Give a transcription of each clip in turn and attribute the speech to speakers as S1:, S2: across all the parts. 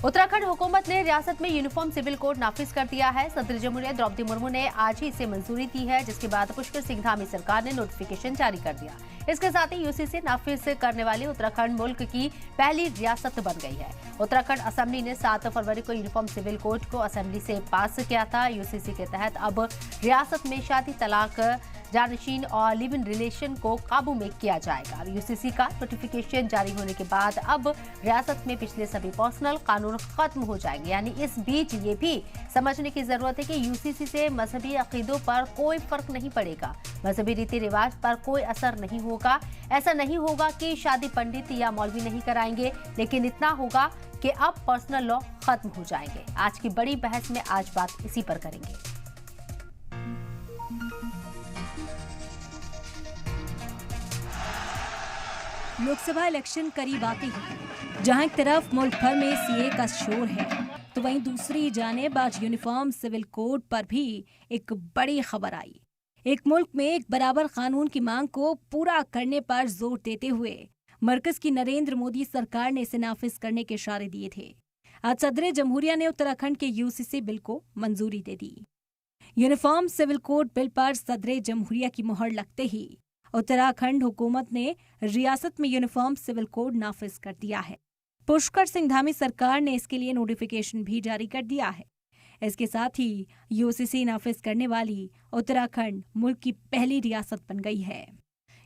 S1: उत्तराखंड हुकूमत ने रियासत में यूनिफॉर्म सिविल कोड नाफिज कर दिया है। सदर जमहूरिया द्रौपदी मुर्मू ने आज ही इसे मंजूरी दी है, जिसके बाद पुष्कर सिंह धामी सरकार ने नोटिफिकेशन जारी कर दिया। इसके साथ ही यूसीसी नाफिज करने वाली उत्तराखंड मुल्क की पहली रियासत बन गई है। उत्तराखंड असेंबली ने 7 फरवरी को यूनिफॉर्म सिविल कोड को असेंबली से पास किया था। यूसीसी के तहत अब रियासत में शादी, तलाक, जानशीन और लिव इन रिलेशन को काबू में किया जाएगा। यूसीसी का नोटिफिकेशन जारी होने के बाद अब रियासत में पिछले सभी पर्सनल कानून खत्म हो जाएंगे। यानी इस बीच ये भी समझने की जरूरत है कि यूसीसी से मजहबी अकीदों पर कोई फर्क नहीं पड़ेगा, मजहबी रीति रिवाज पर कोई असर नहीं होगा। ऐसा नहीं होगा कि शादी पंडित या मौलवी नहीं कराएंगे, लेकिन इतना होगा कि अब पर्सनल लॉ खत्म हो जाएंगे। आज की बड़ी बहस में आज बात इसी पर करेंगे।
S2: लोकसभा इलेक्शन करीब आते ही जहां एक तरफ मुल्क भर में सीए का शोर है, तो वहीं दूसरी जानिब आज यूनिफॉर्म सिविल कोड पर भी एक बड़ी खबर आई। एक मुल्क में एक बराबर कानून की मांग को पूरा करने पर जोर देते हुए मरकज की नरेंद्र मोदी सरकार ने इसे नाफिज करने के इशारे दिए थे। आज सदर जमहूरिया ने उत्तराखंड के यूसीसी बिल को मंजूरी दे दी। यूनिफॉर्म सिविल कोड बिल पर सदर जमहूरिया की मुहर लगते ही उत्तराखंड हुकूमत ने रियासत में यूनिफॉर्म सिविल कोड नाफिज कर दिया है। पुष्कर सिंह धामी सरकार ने इसके लिए नोटिफिकेशन भी जारी कर दिया है। इसके साथ ही यूसीसी नाफिज करने वाली उत्तराखंड मुल्क की पहली रियासत बन गई है।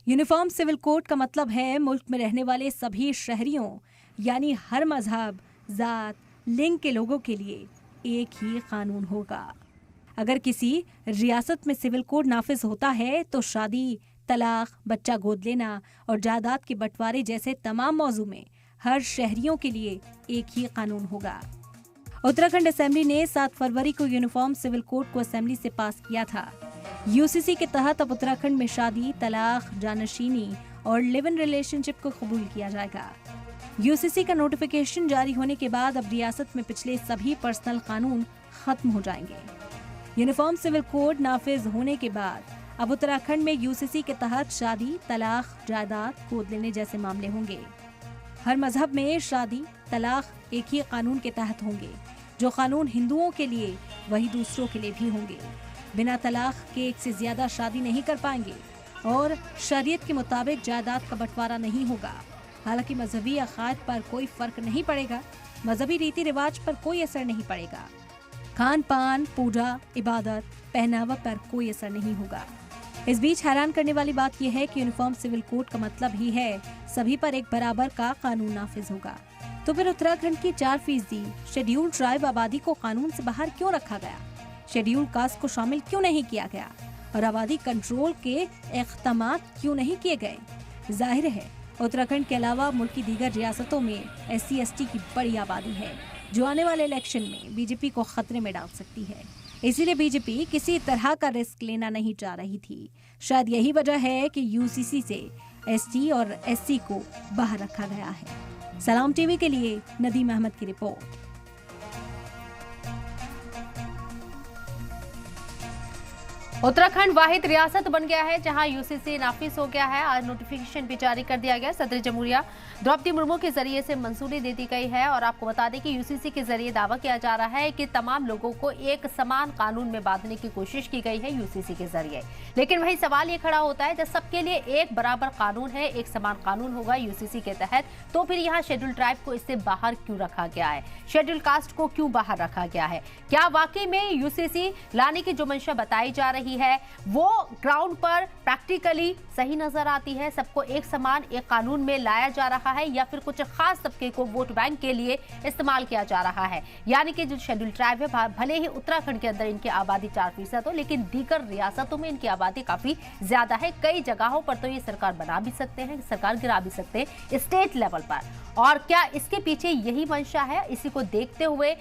S2: यूनिफॉर्म सिविल कोड का मतलब है मुल्क में रहने वाले सभी शहरियों यानी हर मजहब, जात, लिंग के लोगों के लिए एक ही कानून होगा। अगर किसी रियासत में सिविल कोड नाफिज होता है तो शादी, तलाक, बच्चा गोद लेना और जायदाद के बंटवारे जैसे तमाम मौजू में हर शहरियों के लिए एक ही कानून होगा। उत्तराखंड असेंबली ने 7 फरवरी को यूनिफॉर्म सिविल कोड को असेंबली से पास किया था। यूसीसी के तहत अब उत्तराखंड में शादी, तलाक, जानशीनी और लिव इन रिलेशनशिप को कबूल किया जाएगा। यूसीसी का नोटिफिकेशन जारी होने के बाद अब रियासत में पिछले सभी पर्सनल कानून खत्म हो जाएंगे। यूनिफॉर्म सिविल कोड नाफिज होने के बाद अब उत्तराखंड में यूसीसी के तहत शादी, तलाक, जायदाद, गोद लेने जैसे मामले होंगे। हर मजहब में शादी, तलाक एक ही कानून के तहत होंगे। जो कानून हिंदुओं के लिए वही दूसरों के लिए भी होंगे। बिना तलाक के एक से ज्यादा शादी नहीं कर पाएंगे और शरीयत के मुताबिक जायदाद का बंटवारा नहीं होगा। हालांकि मजहबी अकायद पर कोई फर्क नहीं पड़ेगा, मजहबी रीति रिवाज पर कोई असर नहीं पड़ेगा। खान पान, पूजा, इबादत, पहनावा पर कोई असर नहीं होगा। इस बीच हैरान करने वाली बात यह है कि यूनिफॉर्म सिविल कोड का मतलब ही है सभी पर एक बराबर का कानून नाफिज होगा। तो फिर उत्तराखंड की 4% शेड्यूल्ड ट्राइब आबादी को कानून से बाहर क्यों रखा गया? शेड्यूल्ड कास्ट को शामिल क्यों नहीं किया गया और आबादी कंट्रोल के इक़दामात क्यों नहीं किए गए? जाहिर है उत्तराखंड के अलावा मुल्क की दीगर रियासतों में SC/ST की बड़ी आबादी है, जो आने वाले इलेक्शन में बीजेपी को खतरे में डाल सकती है। इसीलिए बीजेपी किसी तरह का रिस्क लेना नहीं चाह रही थी। शायद यही वजह है कि यूसीसी से ST और SC को बाहर रखा गया है। सलाम टीवी के लिए नदीम अहमद की रिपोर्ट।
S1: उत्तराखंड वाहिद रियासत बन गया है जहां यूसीसी नाफिज हो गया है। आज नोटिफिकेशन भी जारी कर दिया गया। सदर जमहूरिया द्रौपदी मुर्मू के जरिए से मंजूरी दे दी गई है और आपको बता दें कि यूसीसी के जरिए दावा किया जा रहा है कि तमाम लोगों को एक समान कानून में बांधने की कोशिश की गई है यूसीसी के जरिए। लेकिन वही सवाल ये खड़ा होता है, जब सबके लिए एक बराबर कानून है, एक समान कानून होगा यूसीसी के तहत, तो फिर यहाँ शेड्यूल ट्राइब को इससे बाहर क्यों रखा गया है? शेड्यूल कास्ट को क्यों बाहर रखा गया है? क्या वाकई में यूसीसी लाने की जो मंशा बताई जा रही है वो ग्राउंड पर प्रैक्टिकली सही नजर आती है? सबको एक समान एक कानून में लाया जा रहा है या फिर कुछ खास तबके को वोट बैंक के लिए इस्तेमाल किया जा रहा है? यानी कि जो शेड्यूल ट्राइब है, भले ही उत्तराखंड के अंदर इनकी आबादी 4% हो, लेकिन दीगर रियासतों में इनकी आबादी काफी ज्यादा है। कई जगहों पर तो ये सरकार बना भी सकते हैं, सरकार गिरा भी सकते हैं स्टेट लेवल पर। और क्या इसके पीछे यही मंशा है? इसी को देखते हुए